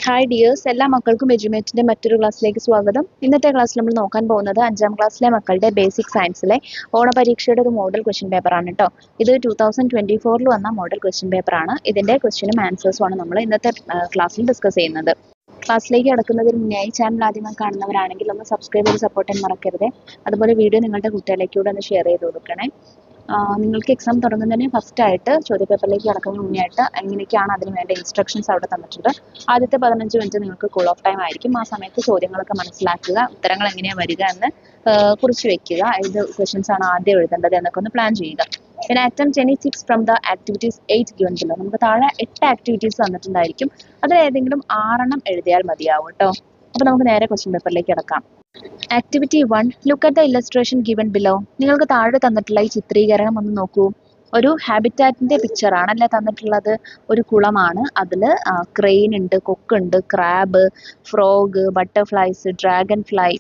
Hi dears, എല്ലാ മക്കൾക്കും എജ്യുമേറ്റിന്റെ മറ്റൊരു ക്ലാസ്സിലേക്ക് സ്വാഗതം. ഇന്നത്തെ ക്ലാസ്സിൽ നമ്മൾ നോക്കാൻ പോകുന്നത് 5ാം ക്ലാസ്സിലെ മക്കളുടെ ബേസിക് സയൻസിലെ ഓണപരീക്ഷയുടെ ഒരു മോഡൽ ക്വസ്റ്റ്യൻ പേപ്പറാണ് കേട്ടോ. ഇത് 2024 വന്ന മോഡൽ ക്വസ്റ്റ്യൻ പേപ്പറാണ്. ഇതിന്റെ ക്വസ്റ്റ്യനും ആൻസേഴ്സും ആണ് നമ്മൾ ഇന്നത്തെ ക്ലാസ്സിൽ ഡിസ്കസ് ചെയ്യുന്നത്. ക്ലാസ്സിലേക്ക് കടക്കുന്നതിന് മുന്നേ ചാനൽ ആദ്യമായി കാണുന്നവരാണെങ്കിൽ ഒന്ന് സബ്സ്ക്രൈബ് ചെയ്ത് സപ്പോർട്ട് ചെയ്യാൻ മറക്കരുത്. അതുപോലെ വീഡിയോ നിങ്ങളുടെ കുട്ടികളിലേക്ക് കൂടെ ഒന്ന് ഷെയർ ചെയ്ത് കൊടുക്കണേ. നിങ്ങൾക്ക് എക്സാം തുടങ്ങുന്നതിന് ഫസ്റ്റ് ആയിട്ട് ചോദ്യപേപ്പറിലേക്ക് കടക്കുന്നതിന് മുന്നേ ആയിട്ട് എങ്ങനെയൊക്കെയാണ് അതിന് വേണ്ട ഇൻസ്ട്രക്ഷൻസ് അവിടെ തന്നിട്ടുണ്ട്. ആദ്യത്തെ 15 മിനിറ്റ് നിങ്ങൾക്ക് കൂൾ ഓഫ് ടൈം ആയിരിക്കും. ആ സമയത്ത് ചോദ്യങ്ങളൊക്കെ മനസ്സിലാക്കുക, ഉത്തരങ്ങൾ എങ്ങനെയാണ് വരിക എന്ന് കുറിച്ച് വെക്കുക, ഏത് ക്വസ്റ്റ്യൻസ് ആണ് ആദ്യം എഴുതേണ്ടത് എന്നൊക്കെ ഒന്ന് പ്ലാൻ ചെയ്യുക. പിന്നെ attempt any 6 from the activities 8 given below. നമുക്ക് താഴെ 8 ആക്ടിവിറ്റീസ് തന്നിട്ടുണ്ടായിരിക്കും. അതിൽ ഏതെങ്കിലും 6 എഴുതിയാൽ മതിയാവും കേട്ടോ. അപ്പോൾ നമുക്ക് നേരെ ക്വസ്റ്റ്യൻ പേപ്പറിലേക്ക് കിടക്കാം. Activity 1, look at the illustration given below. നിങ്ങൾക്ക് താഴെ തന്നിട്ടുള്ള ഈ ചിത്രീകരണം ഒന്ന് നോക്കൂ. ഒരു ഹാബിറ്റാറ്റിന്റെ പിക്ചർ ആണല്ലേ തന്നിട്ടുള്ളത്. ഒരു കുളമാണ്, അതിൽ ക്രെയിൻ ഉണ്ട്, കൊക്കുണ്ട്, crab, frog, butterflies, dragonfly,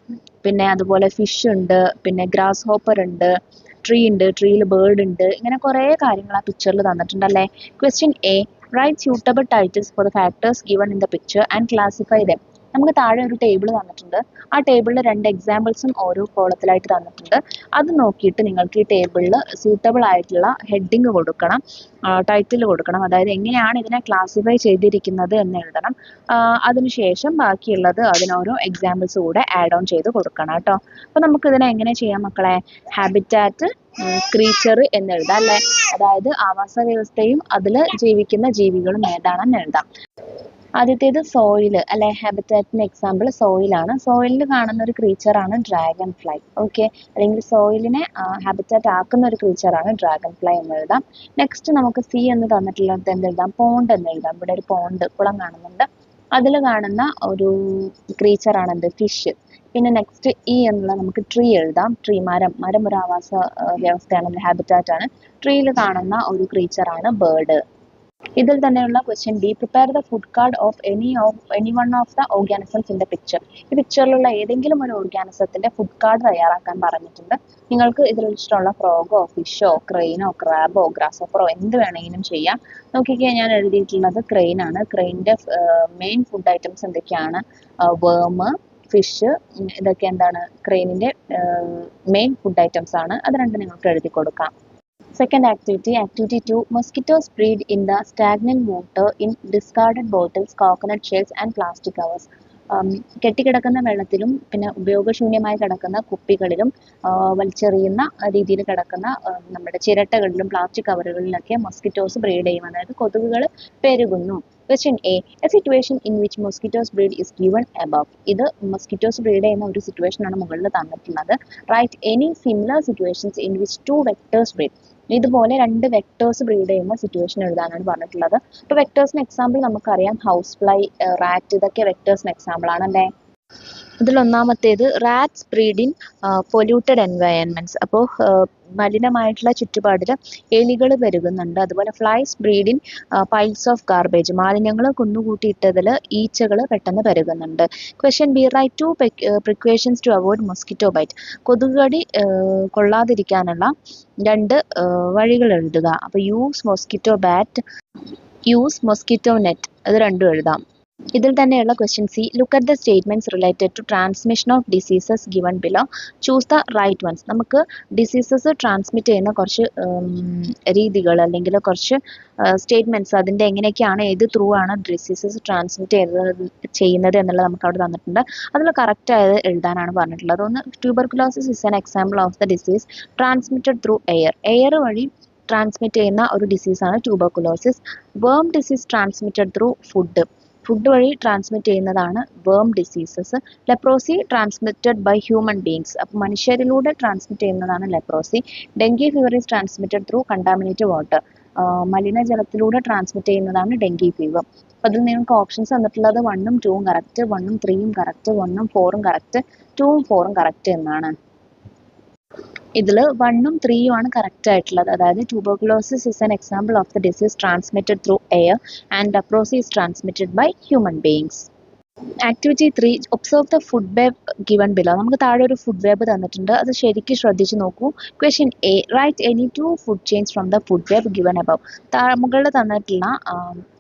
പിന്നെ അതുപോലെ ഫിഷ് ഉണ്ട്, പിന്നെ ഗ്രാസ് ഹോപ്പർ ഉണ്ട്, ട്രീ ഉണ്ട്, ട്രീയിൽ ബേർഡ് ഉണ്ട്. ഇങ്ങനെ കുറേ കാര്യങ്ങൾ ആ പിക്ചറിൽ തന്നിട്ടുണ്ടല്ലേ. Question A, write suitable titles for the factors given in the picture and classify them. നമുക്ക് താഴെ ഒരു ടേബിൾ തന്നിട്ടുണ്ട്. ആ ടേബിളിൽ 2 എക്സാമ്പിൾസും ഓരോ കോളത്തിലായിട്ട് തന്നിട്ടുണ്ട്. അത് നോക്കിയിട്ട് നിങ്ങൾക്ക് ഈ ടേബിളിൽ സൂട്ടബിൾ ആയിട്ടുള്ള ഹെഡിങ് കൊടുക്കണം, ടൈറ്റിൽ കൊടുക്കണം. അതായത് എങ്ങനെയാണ് ഇതിനെ ക്ലാസിഫൈ ചെയ്തിരിക്കുന്നത് എന്ന് എഴുതണം. അതിനുശേഷം ബാക്കിയുള്ളത് അതിനോരോ എക്സാമ്പിൾസ് കൂടെ ആഡ് ഓൺ ചെയ്ത് കൊടുക്കണം കേട്ടോ. അപ്പോൾ നമുക്ക് ഇതിനെ എങ്ങനെ ചെയ്യാം മക്കളെ? ഹാബിറ്റാറ്റ്, ക്രീച്ചർ എന്ന് എഴുതാം അല്ലേ. അതായത് ആവാസ വ്യവസ്ഥയും അതിൽ ജീവിക്കുന്ന ജീവികളും ഏതാണെന്ന് എഴുതാം. ആദ്യത്തേത് സോയിൽ അല്ലെ. ഹാബിറ്റാറ്റിന് എക്സാമ്പിൾ സോയിലാണ്. സോയിലിൽ കാണുന്ന ഒരു ക്രീച്ചറാണ് ഡ്രാഗൺ ഫ്ലൈ. ഓക്കെ, അല്ലെങ്കിൽ സോയിലിനെ ഹാബിറ്റാറ്റ് ആക്കുന്ന ഒരു ക്രീച്ചറാണ് ഡ്രാഗൺ ഫ്ലൈ എന്ന് എഴുതാം. നെക്സ്റ്റ് നമുക്ക് സി എന്ന് തന്നിട്ടുള്ളത് എന്തെഴുതാം? പോണ്ട് എന്ന് എഴുതാം. ഇവിടെ ഒരു പോണ്ട്, കുളം കാണുന്നുണ്ട്. അതിൽ കാണുന്ന ഒരു ക്രീച്ചറാണ് എന്ത്? ഫിഷ്. പിന്നെ നെക്സ്റ്റ് ഇ എന്നുള്ള നമുക്ക് ട്രീ എഴുതാം. ട്രീ, മരം. മരം ഒരു ആവാസ വ്യവസ്ഥയാണ്, ഹാബിറ്റാറ്റ് ആണ്. ട്രീയിൽ കാണുന്ന ഒരു ക്രീച്ചറാണ് ബേർഡ്. ഇതിൽ തന്നെയുള്ള question B, prepare the food card of any one of the organisms in the picture. ഈ പിക്ചറിലുള്ള ഏതെങ്കിലും ഒരു ഓർഗാനിസത്തിന്റെ ഫുഡ് കാർഡ് തയ്യാറാക്കാൻ പറഞ്ഞിട്ടുണ്ട്. നിങ്ങൾക്ക് ഇതിൽ ഇഷ്ടമുള്ള ഫ്രോഗോ, ഫിഷോ, ക്രെയിനോ, ക്രാബോ, ഗ്രാസ്ഹോപ്പറോ എന്ത് വേണമെങ്കിലും ചെയ്യാം. നോക്കിക്കഴിഞ്ഞാൽ ഞാൻ എഴുതിയിട്ടുള്ളത് ക്രെയിൻ ആണ്. ക്രെയിനിന്റെ മെയിൻ ഫുഡ് ഐറ്റംസ് എന്തൊക്കെയാണ്? വേം, ഫിഷ്, ഇതൊക്കെ എന്താണ്? ക്രെയിനിന്റെ മെയിൻ ഫുഡ് ഐറ്റംസ് ആണ്. അത് രണ്ടും നിങ്ങൾക്ക് എഴുതി കൊടുക്കാം. Second activity, activity 2, mosquitoes breed in the stagnant water in discarded bottles, coconut shells and plastic covers. കെട്ടിക്കിടക്കുന്ന വെള്ളത്തിലും പിന്നെ ഉപയോഗശൂന്യമായി കിടക്കുന്ന കുപ്പികളിലും വലിച്ചെറിയുന്ന രീതിയിൽ കിടക്കുന്ന നമ്മുടെ ചിരട്ടകളിലും പ്ലാസ്റ്റിക് കവറുകളിലൊക്കെ മൊസ്കിറ്റോസ് ബ്രീഡ് ചെയ്യും. അതായത് കൊതുകുകൾ പെരുകുന്നു. Question A, a situation in which mosquitoes breed is given above. ഇത് മൊസ്കിറ്റോസ് ബ്രീഡ് ചെയ്യുന്ന ഒരു സിറ്റുവേഷൻ ആണ് മുകളിൽ തന്നിട്ടുള്ളത്. Write any similar situations in which 2 vectors breed. ഇതുപോലെ 2 വെക്ടേഴ്സ് ബ്രീഡ് ചെയ്യുന്ന സിറ്റുവേഷൻ എഴുതാനാണ് പറഞ്ഞിട്ടുള്ളത്. ഇപ്പോൾ വെക്ടേഴ്സിന് എക്സാമ്പിൾ നമുക്കറിയാം, ഹൗസ് ഫ്ലൈ, റാറ്റ്, ഇതൊക്കെ വെക്ടേഴ്സിന് എക്സാമ്പിൾ ആണല്ലേ. ഇതിൽ ഒന്നാമത്തേത് rats breed in polluted environments. അപ്പോൾ മലിനമായിട്ടുള്ള ചുറ്റുപാടിൽ എലികൾ പെരുകുന്നുണ്ട്. അതുപോലെ flies breed in piles of garbage. മാലിന്യങ്ങൾ കുന്നുകൂട്ടിയിട്ടതിൽ ഈച്ചകൾ പെട്ടെന്ന് പെരുകുന്നുണ്ട്. Question B, write 2 precautions to avoid mosquito bite. കൊതുകുകടി കൊള്ളാതിരിക്കാനുള്ള 2 വഴികൾ എഴുതുക. അപ്പോൾ use mosquito bat, use mosquito net, അത് രണ്ടും എഴുതാം. ഇതിൽ തന്നെയുള്ള question C, look at the statements related to transmission of diseases given below, choose the right ones. നമുക്ക് ഡിസീസസ് ട്രാൻസ്മിറ്റ് ചെയ്യുന്ന കുറച്ച് രീതികൾ അല്ലെങ്കിൽ കുറച്ച് സ്റ്റേറ്റ്മെന്റ്സ്, അതിൻ്റെ എങ്ങനെയൊക്കെയാണ്, ഏത് ത്രൂ ആണ് ഡിസീസസ് ട്രാൻസ്മിറ്റ് ചെയ്യുന്നത് എന്നുള്ളത് നമുക്ക് അവിടെ തന്നിട്ടുണ്ട്. അതിൽ കറക്റ്റ് ആയത് എഴുതാനാണ് പറഞ്ഞിട്ടുള്ളത്. ഒന്ന്, tuberculosis is an example of the disease transmitted through air. Air വഴി ട്രാൻസ്മിറ്റ് ചെയ്യുന്ന ഒരു ഡിസീസാണ് tuberculosis. Worm disease transmitted through food. Food വഴി ട്രാൻസ്മിറ്റ് ചെയ്യുന്നതാണ് worm diseases. Leprosy transmitted by human beings. അപ്പോൾ മനുഷ്യരിലൂടെ ട്രാൻസ്മിറ്റ് ചെയ്യുന്നതാണ് leprosy. Dengue fever is transmitted through contaminated water. മലിനജലത്തിലൂടെ ട്രാൻസ്മിറ്റ് ചെയ്യുന്നതാണ് ഡെങ്കി ഫീവർ. അപ്പോൾ അതിൽ നിങ്ങൾക്ക് ഓപ്ഷൻസ് തന്നിട്ടുള്ളത് 1ഉം 2ഉം കറക്റ്റ്, 1ഉം 3ഉം കറക്റ്റ്, 1ഉം 4ഉം കറക്റ്റ്, 2ഉം 4ഉം കറക്റ്റ് എന്നാണ്. ഇതിൽ 1ഉം 3ഉം ആണ് കറക്റ്റ് ആയിട്ടുള്ളത്. അതായത് tuberculosis is an example of the disease transmitted through air and leprosy is transmitted by human beings. Activity 3, observe the food web given below. നമുക്ക് താഴെ ഒരു ഫുഡ് വെബ് തന്നിട്ടുണ്ട്, അത് ശരിക്കും ശ്രദ്ധിച്ച് നോക്കൂ. Question A, right any 2 food chains from the food web given above. മുകളിൽ തന്നിട്ടുള്ള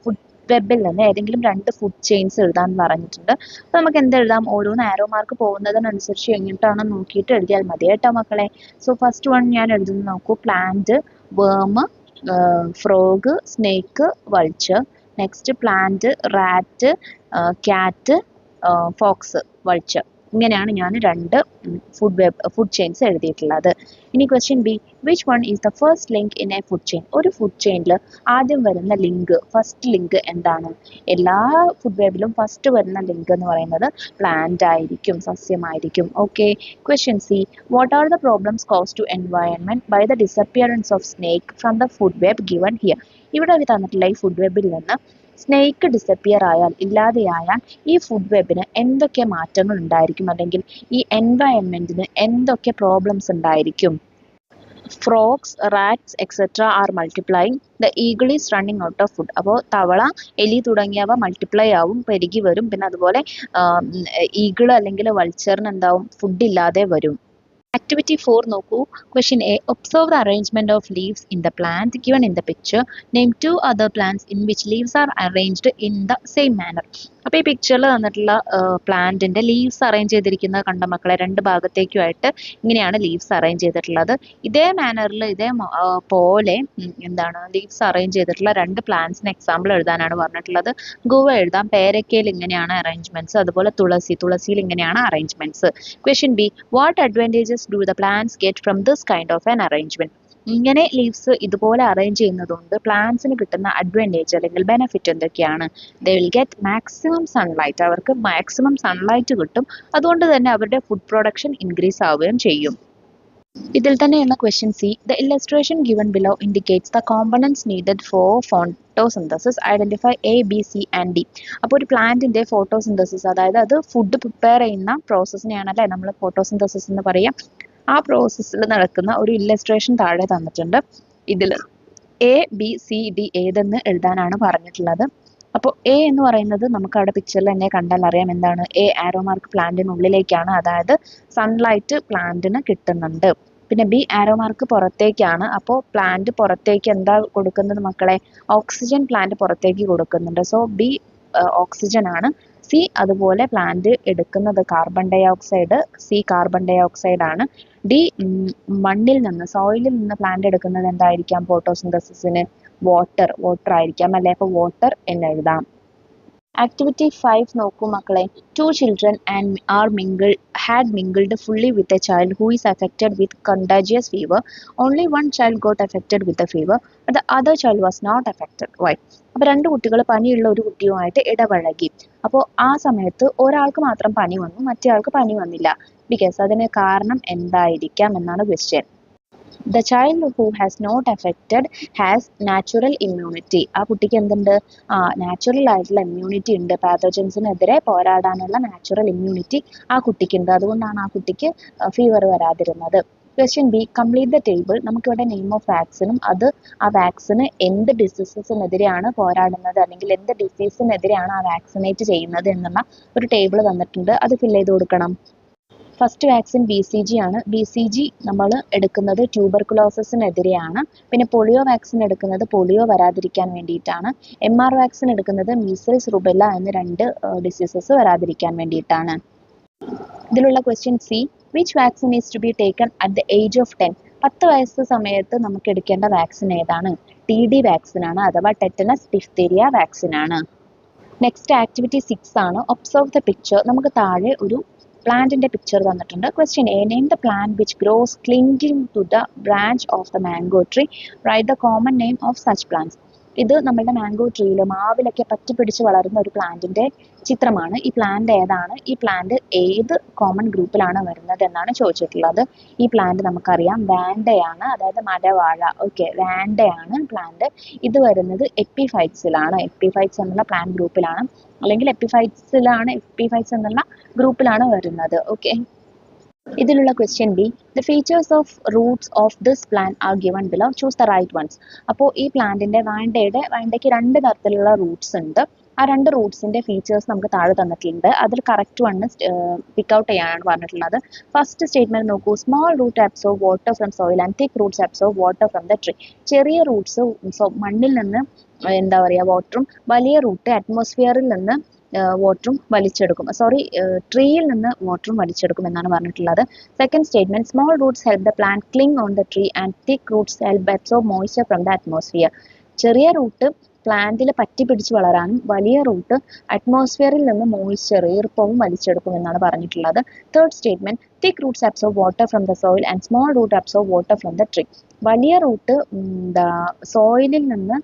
ഫുഡ് വെബിൽ നിന്ന് ഏതെങ്കിലും 2 ഫുഡ് ചെയിൻസ് എഴുതാൻ പറഞ്ഞിട്ടുണ്ട്. അപ്പോൾ നമുക്ക് എന്ത് എഴുതാം? ഓരോന്ന് ആരോ മാർക്ക് പോകുന്നതിനനുസരിച്ച് എങ്ങോട്ടാണെന്ന് നോക്കിയിട്ട് എഴുതിയാൽ മതി കേട്ടോ മക്കളെ. സോ ഫസ്റ്റ് വൺ ഞാൻ എഴുതുന്നത് നോക്കൂ. പ്ലാന്റ്, വേം, frog, snake, vulture. Next plant, rat, cat, Fox, vulture. ഇങ്ങനെയാണ് ഞാൻ 2 ഫുഡ് ചെയിൻസ് എഴുതിയിട്ടുള്ളത്. ഇനി question B, which one is the first link in A food chain? ഒരു ഫുഡ് ചെയിനിൽ ആദ്യം വരുന്ന ലിങ്ക്, ഫസ്റ്റ് ലിങ്ക് എന്താണ്? എല്ലാ ഫുഡ് വെബിലും ഫസ്റ്റ് വരുന്ന ലിങ്ക് എന്ന് പറയുന്നത് പ്ലാന്റ് ആയിരിക്കും, സസ്യമായിരിക്കും. Okay. Question C, what are the problems cos to environment by the disappearance of snake from the food web given here? ഇവിടെ തന്നിട്ടുള്ള ഈ ഫുഡ് വെബിൽ നിന്ന് സ്നേക്ക് ഡിസപ്പിയർ ആയാൽ, ഇല്ലാതെയായാൽ ഈ ഫുഡ് വെബിന് എന്തൊക്കെ മാറ്റങ്ങൾ ഉണ്ടായിരിക്കും, അല്ലെങ്കിൽ ഈ എൻവയൺമെന്റിന് എന്തൊക്കെ പ്രോബ്ലംസ് ഉണ്ടായിരിക്കും? Frogs, rats etcetera are multiplying, the eagle is running out of food. അപ്പോൾ തവള, എലി തുടങ്ങിയവ മൾട്ടിപ്ലൈ ആവും, പെരുകി വരും. പിന്നെ അതുപോലെ ഈഗിൾ അല്ലെങ്കിൽ വൾച്ചറിന് എന്താവും? ഫുഡ് ഇല്ലാതെ വരും. Activity 4 നോക്കൂ. Question A, observe the arrangement of leaves in the plant given in the picture. Name 2 other plants in which leaves are arranged in the same manner. അപ്പോൾ ഈ പിക്ചറിൽ തന്നിട്ടുള്ള പ്ലാന്റിന്റെ ലീവ്സ് അറേഞ്ച് ചെയ്തിരിക്കുന്നത് കണ്ട മക്കളെ? 2 ഭാഗത്തേക്കുമായിട്ട് ഇങ്ങനെയാണ് ലീവ്സ് അറേഞ്ച് ചെയ്തിട്ടുള്ളത്. ഇതേ മാനറിൽ പോലെ എന്താണ് ലീവ്സ് അറേഞ്ച് ചെയ്തിട്ടുള്ള 2 പ്ലാന്റ്സിന് എക്സാമ്പിൾ എഴുതാനാണ് പറഞ്ഞിട്ടുള്ളത്. ഗുവ എഴുതാം. പേരക്കയിൽ ഇങ്ങനെയാണ് അറേഞ്ച്മെന്റ്സ്. അതുപോലെ തുളസിയിൽ ഇങ്ങനെയാണ് arrangements. Question B, what advantages do the plants get from this kind of an arrangement? ഇങ്ങനെ ലീവ്സ് ഇതുപോലെ അറേഞ്ച് ചെയ്യുന്നതുകൊണ്ട് പ്ലാന്റ്സിന് കിട്ടുന്ന അഡ്വാൻറ്റേജ് അല്ലെങ്കിൽ ബെനിഫിറ്റ് എന്തൊക്കെയാണ്? They will get maximum sunlight. അവർക്ക് മാക്സിമം സൺലൈറ്റ് കിട്ടും. അതുകൊണ്ട് തന്നെ അവരുടെ ഫുഡ് പ്രൊഡക്ഷൻ ഇൻക്രീസ് ആവുകയും ചെയ്യും. ഇതിൽ തന്നെയുള്ള question C, the illustration given below indicates the components needed for photosynthesis. Identify A, B, C and D. അപ്പോൾ ഒരു പ്ലാന്റിന്റെ ഫോട്ടോസിന്തസിസ്, അതായത് അത് ഫുഡ് പ്രിപ്പയർ ചെയ്യുന്ന പ്രോസസ്സിനെയാണല്ലേ നമ്മൾ ഫോട്ടോസിന്തസിസ് എന്ന് പറയാം. ആ പ്രോസസ്സിൽ നടക്കുന്ന ഒരു ഇല്ലസ്ട്രേഷൻ താഴെ തന്നിട്ടുണ്ട്. ഇതിൽ എ, ബി, സി, ഡി ഏതെന്ന് എഴുതാനാണ് പറഞ്ഞിട്ടുള്ളത്. അപ്പോൾ എ എന്ന് പറയുന്നത് നമുക്ക് അവിടെ പിക്ചറിൽ തന്നെ കണ്ടാൽ അറിയാം എന്താണ്. എ ആരോ മാർക്ക് പ്ലാന്റിനുള്ളിലേക്കാണ്, അതായത് സൺലൈറ്റ് പ്ലാന്റിന് കിട്ടുന്നുണ്ട്. പിന്നെ ബി ആരോ മാർക്ക് പുറത്തേക്കാണ്. അപ്പോൾ പ്ലാന്റ് പുറത്തേക്ക് എന്താ കൊടുക്കുന്നത് മക്കളെ? ഓക്സിജൻ പ്ലാന്റ് പുറത്തേക്ക് കൊടുക്കുന്നുണ്ട്. സോ ബി ഓക്സിജൻ ആണ്. സി അതുപോലെ പ്ലാന്റ് എടുക്കുന്നത് carbon dioxide. C carbon dioxide ആണ്. ഡി മണ്ണിൽ നിന്ന്, സോയിലിൽ നിന്ന് പ്ലാന്റ് എടുക്കുന്നത് എന്തായിരിക്കാം? ഫോട്ടോസിന്തസിസിന് വാട്ടർ ആയിരിക്കാം അല്ലെ? അപ്പോൾ വാട്ടർ എന്ന് എഴുതാം. Activity 5 നോക്കൂ മക്കളെ. 2 children had mingled fully with a child who is affected with contagious fever. Only one child got affected with the fever, but the other child was not affected. Why? അപ്പോൾ 2 കുട്ടികൾ പനിയുള്ള ഒരു കുട്ടിയുമായിട്ട് ഇടപഴകി. അപ്പോൾ ആ സമയത്ത് ഒരാൾക്ക് മാത്രം പനി വന്നു, മറ്റേ ആൾക്ക് പനി വന്നില്ല. ബിക്കോസ് അതിന് കാരണം എന്തായിരിക്കാം എന്നാണ് question. The child who has not affected has natural immunity. ആ കുട്ടിക്ക് എന്തുണ്ട്? നാച്ചുറൽ ആയിട്ടുള്ള ഇമ്മ്യൂണിറ്റി ഉണ്ട്. പാത്തോജൻസിനെതിരെ പോരാടാനുള്ള നാച്ചുറൽ ഇമ്മ്യൂണിറ്റി ആ കുട്ടിക്കുണ്ട്. അതുകൊണ്ടാണ് ആ കുട്ടിക്ക് ഫീവർ വരാതിരുന്നത്. Question B, complete the table. നമുക്കിവിടെ നെയിം ഓഫ് വാക്സിനും അത് ആ വാക്സിന് എന്ത് ഡിസീസസിനെതിരെയാണ് പോരാടുന്നത്, അല്ലെങ്കിൽ എന്ത് ഡിസീസിനെതിരെയാണ് ആ വാക്സിനേറ്റ് ചെയ്യുന്നത് എന്നുള്ള ഒരു ടേബിൾ തന്നിട്ടുണ്ട്. അത് ഫില്ല് ചെയ്ത് കൊടുക്കണം. ഫസ്റ്റ് വാക്സിൻ BCG ആണ്. BCG നമ്മൾ എടുക്കുന്നത് ട്യൂബർകുലോസിസിനെതിരെയാണ്. പിന്നെ പോളിയോ വാക്സിൻ എടുക്കുന്നത് പോളിയോ വരാതിരിക്കാൻ വേണ്ടിയിട്ടാണ്. MR വാക്സിൻ എടുക്കുന്നത് മീസിൽസ്, റുബെല്ല എന്ന 2 ഡിസീസസ് വരാതിരിക്കാൻ വേണ്ടിയിട്ടാണ്. ഇതിലുള്ള question C, which vaccine is to be taken at the age of 10? 10 വയസ്സ് സമയത്ത് നമുക്ക് എടുക്കേണ്ട വാക്സിൻ ഏതാണ്? TD വാക്സിൻ ആണ്, അഥവാ ടെറ്റനസ് ഡിഫ്തീരിയ വാക്സിൻ ആണ്. നെക്സ്റ്റ് ആക്ടിവിറ്റി 6 ആണ്. Observe the picture. നമുക്ക് താഴെ ഒരു പ്ലാന്റിന്റെ പിക്ചർ തന്നിട്ടുണ്ട്. Question A, name the plant which grows clinging to the branch of the mango tree. Write the common name of such plants. ഇത് നമ്മുടെ mango ട്രീയിൽ, മാവിലൊക്കെ പറ്റിപ്പിടിച്ച് വളരുന്ന ഒരു പ്ലാന്റിന്റെ ചിത്രമാണ്. ഈ പ്ലാന്റ് ഏതാണ്? ഈ പ്ലാന്റ് ഏത് കോമൺ ഗ്രൂപ്പിലാണ് വരുന്നത് എന്നാണ് ചോദിച്ചിട്ടുള്ളത്. ഈ പ്ലാന്റ് നമുക്കറിയാം വാൻഡയാണ്, അതായത് മരവാഴ. Okay, വാൻഡയാണ് plant. ഇത് വരുന്നത് എപ്പിഫൈറ്റ്സിലാണ്. എപ്പിഫൈറ്റ്സ് എന്നുള്ള പ്ലാന്റ് ഗ്രൂപ്പിലാണ്, അല്ലെങ്കിൽ എപ്പിഫൈറ്റ്സ് എന്നുള്ള ഗ്രൂപ്പിലാണ് വരുന്നത്. ഓക്കെ. ഇതിലുള്ള question B, the features of roots of this plant are given below, choose the right ones. അപ്പോൾ ഈ പ്ലാന്റിന്റെ വാൻഡയ്ക്ക് 2 തരത്തിലുള്ള റൂട്ട്സ് ഉണ്ട്. ആ 2 റൂട്ട്സിന്റെ ഫീച്ചേഴ്സ് നമുക്ക് താഴെ തന്നിട്ടുണ്ട്. അതിൽ കറക്റ്റ് വണ്ണ് പിക്ക് ഔട്ട് ചെയ്യാനാണ് പറഞ്ഞിട്ടുള്ളത്. ഫസ്റ്റ് സ്റ്റേറ്റ്മെന്റ് നോക്കൂ. Small root absorb water from soil and thick roots absorb water from the tree. ചെറിയ റൂട്ട്സ് മണ്ണിൽ നിന്ന് എന്താ പറയുക വാട്ടറും വലിയ റൂട്ട് അറ്റ്മോസ്ഫിയറിൽ നിന്ന് വാട്ടറും വലിച്ചെടുക്കും ട്രീയിൽ നിന്ന് വാട്ടറും വലിച്ചെടുക്കും എന്നാണ് പറഞ്ഞിട്ടുള്ളത്. Second statement small Roots help the plant cling on the tree and thick Roots help absorb moisture from the atmosphere. ചെറിയ റൂട്ട് പ്ലാന്റിൽ പറ്റി പിടിച്ച് വളരാനും വലിയ റൂട്ട് അറ്റ്മോസ്ഫിയറിൽ നിന്ന് മോയ്സ്ചർ ഈർപ്പവും വലിച്ചെടുക്കും എന്നാണ് പറഞ്ഞിട്ടുള്ളത്. Third statement thick roots absorb water from the soil and small root absorb water from the tree. വലിയ റൂട്ട് സോയിലിൽ നിന്ന്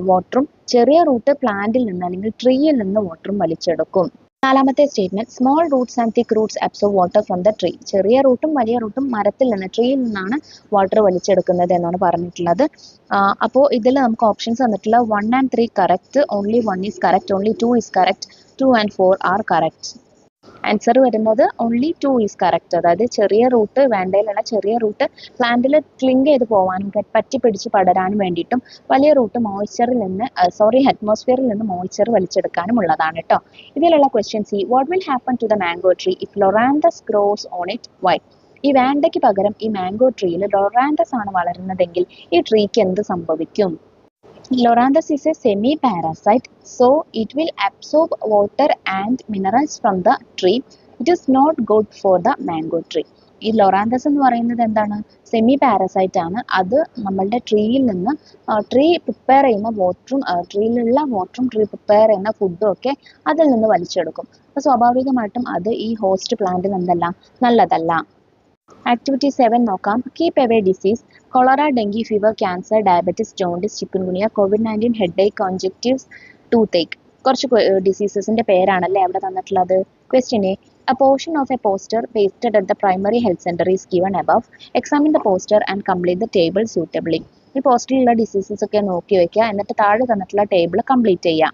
വാട്ടറും ചെറിയ റൂട്ട് പ്ലാന്റിൽ നിന്ന് അല്ലെങ്കിൽ ട്രീയിൽ നിന്ന് വാട്ടറും വലിച്ചെടുക്കും. നാലാമത്തെ statement small Roots and thick roots absorb water from the tree. ചെറിയ റൂട്ടും വലിയ റൂട്ടും മരത്തിൽ നിന്ന് ട്രീയിൽ നിന്നാണ് വാട്ടർ വലിച്ചെടുക്കുന്നത് എന്നാണ് പറഞ്ഞിട്ടുള്ളത്. അപ്പോൾ ഇതിൽ നമുക്ക് ഓപ്ഷൻസ് തന്നിട്ടുള്ള 1 and 3 correct, only 1 is correct, only 2 is correct, 2 and 4 are correct. Answer വരുന്നത് ഓൺലി 2 ഈസ് കറക്റ്റ്. അതായത് ചെറിയ റൂട്ട് വേണ്ടയിലുള്ള ചെറിയ റൂട്ട് പ്ലാന്റിൽ ക്ലിങ് ചെയ്ത് പോകാനും പറ്റി പിടിച്ച് പടരാനും വേണ്ടിയിട്ടും വലിയ റൂട്ട് അറ്റ്മോസ്ഫിയറിൽ നിന്ന് മോയ്സ്ചർ വലിച്ചെടുക്കാനും ഉള്ളതാണ് കേട്ടോ. ഇതിലുള്ള question C what will happen to the mango tree if loranthus grows on it why. ഈ വാണ്ടയ്ക്ക് പകരം ഈ മാംഗോ ട്രീയിൽ ലൊറാന്തസ് ആണ് വളരുന്നതെങ്കിൽ ഈ ട്രീക്ക് എന്ത് സംഭവിക്കും? Loranthus is a semi-parasite, so it will absorb water and minerals from the tree. It is not good for the mango tree. ഈ ലൊറാന്തസ് എന്ന് പറയുന്നത് എന്താണ്? സെമി പാരസൈറ്റ് ആണ്. അത് നമ്മളുടെ ട്രീയിൽ നിന്ന് ട്രീ പ്രിപ്പയർ ചെയ്യുന്ന വാട്ടറും ട്രീയിലുള്ള വാട്ടറും ട്രീ പ്രിപ്പയർ ചെയ്യുന്ന ഫുഡും ഒക്കെ അതിൽ നിന്ന് വലിച്ചെടുക്കും. അപ്പോൾ സ്വാഭാവികമായിട്ടും അത് ഈ ഹോസ്റ്റ് പ്ലാന്റിന് എന്തല്ല, നല്ലതല്ല. ആക്ടിവിറ്റി 7 നോക്കാം. Keep away disease cholera, dengue fever, cancer, diabetes, jaundice, chikungunya, COVID-19, headache, conjunctivitis, tooth. കുറച്ച് ഡിസീസസിന്റെ പേരാണല്ലേ അവിടെ തന്നിട്ടുള്ളത്. Question A A portion of a poster pasted at the primary health center is given above. Examine the poster and complete the table suitably. ഈ പോസ്റ്ററിലുള്ള diseases ഒക്കെ നോക്കി വെക്കുക, എന്നിട്ട് താഴെ തന്നിട്ടുള്ള ടേബിൾ കംപ്ലീറ്റ് ചെയ്യുക.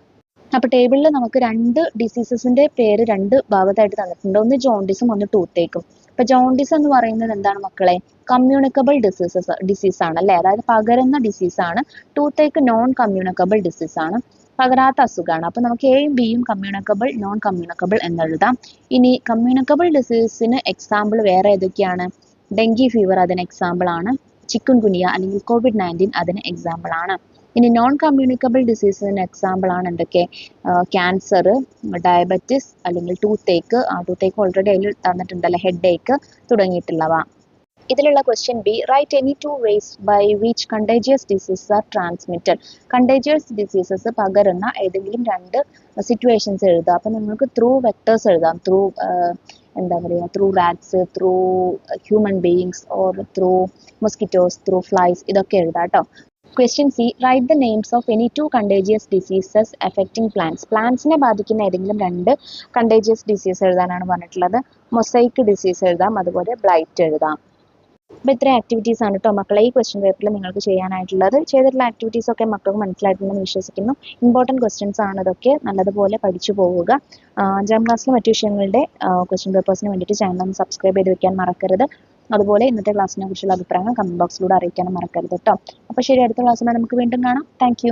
അപ്പോൾ ടേബിളിൽ നമുക്ക് 2 ഡിസീസസിന്റെ പേര് 2 ഭാഗത്തായിട്ട് തന്നിട്ടുണ്ട്. ഒന്ന് ജോണ്ടിസും ഒന്ന് ടൂത്തേക്കും. ഇപ്പൊ ജോണ്ടിസ് എന്ന് പറയുന്നത് എന്താണ് മക്കളെ? കമ്മ്യൂണിക്കബിൾ ഡിസീസ് ആണ് അല്ലേ, അതായത് പകരുന്ന ഡിസീസാണ്. ടൂത്തേക്ക് നോൺ കമ്മ്യൂണിക്കബിൾ ഡിസീസ് ആണ്, പകരാത്ത അസുഖമാണ്. അപ്പൊ നമുക്ക് എയും ബിയും കമ്മ്യൂണിക്കബിൾ, നോൺ കമ്മ്യൂണിക്കബിൾ എന്നെഴുതാം. ഇനി കമ്മ്യൂണിക്കബിൾ ഡിസീസിന് എക്സാമ്പിൾ വേറെ ഏതൊക്കെയാണ്? ഡെങ്കി ഫീവർ അതിന് എക്സാമ്പിൾ ആണ്. ചിക്കുൻഗുനിയ അല്ലെങ്കിൽ COVID-19 അതിന് എക്സാമ്പിൾ ആണ്. ഇനി നോൺ കമ്മ്യൂണിക്കബിൾ ഡിസീസിന് എക്സാമ്പിൾ ആണ് എന്തൊക്കെ? ക്യാൻസർ, ഡയബറ്റിസ് അല്ലെങ്കിൽ ടൂത്തേക്ക് ഓൾറെഡി അതിൽ തന്നിട്ടുണ്ടല്ലോ, ഹെഡേക്ക് തുടങ്ങിയിട്ടുള്ളവ. ഇതിലുള്ള question B write any 2 ways by which contagious diseases are transmitted. Contagious diseases പകരുന്ന ഏതെങ്കിലും 2 സിറ്റുവേഷൻസ് എഴുതുക. അപ്പം നിങ്ങൾക്ക് ത്രൂ വെക്ടേഴ്സ് എഴുതാം. Through rats, through human beings, or through mosquitoes, through flies, ഇതൊക്കെ എഴുതാം കേട്ടോ. Question C write the names of any 2 contagious diseases affecting plants. പ്ലാന്റ്സിനെ ബാധിക്കുന്ന ഏതെങ്കിലും 2 contagious ഡിസീസ് എഴുതാനാണ് പറഞ്ഞിട്ടുള്ളത്. മൊസൈക്ക് ഡിസീസ് എഴുതാം, അതുപോലെ ബ്ലൈറ്റ് എഴുതാം. അപ്പോൾ ഇത്രയും ആക്ടിവിറ്റീസ് ആണ് കേട്ടോ മക്കളെ ഈ ക്വസ്റ്റ്യൻ പേപ്പറിൽ നിങ്ങൾക്ക് ചെയ്യാനായിട്ടുള്ളത്. ചെയ്തിട്ടുള്ള ആക്ടിവിറ്റീസ് ഒക്കെ മക്കൾക്ക് മനസ്സിലായിട്ടുണ്ടെന്ന് വിശ്വസിക്കുന്നു. ഇമ്പോർട്ടൻറ്റ് ക്വസ്റ്റ്യൻസ് ആണ് ഇതൊക്കെ, നല്ലതുപോലെ പഠിച്ചു പോവുക. 5ാം ക്ലാസ്സിലെ മറ്റു വിഷയങ്ങളുടെ ക്വസ്റ്റ്യൻ പേപ്പേഴ്സിന് വേണ്ടിയിട്ട് ചാനൽ ഒന്ന് സബ്സ്ക്രൈബ് ചെയ്ത് വെക്കാൻ മറക്കരുത്. അതുപോലെ ഇന്നത്തെ ക്ലാസ്സിനെ കുറിച്ചുള്ള അഭിപ്രായങ്ങൾ കമന്റ് ബോക്സിലൂടെ അറിയിക്കാനും മറക്കരുത് കേട്ടോ. അപ്പോൾ ശരി, അടുത്ത ക്ലാസ്സിൽ നമുക്ക് വീണ്ടും കാണാം. താങ്ക്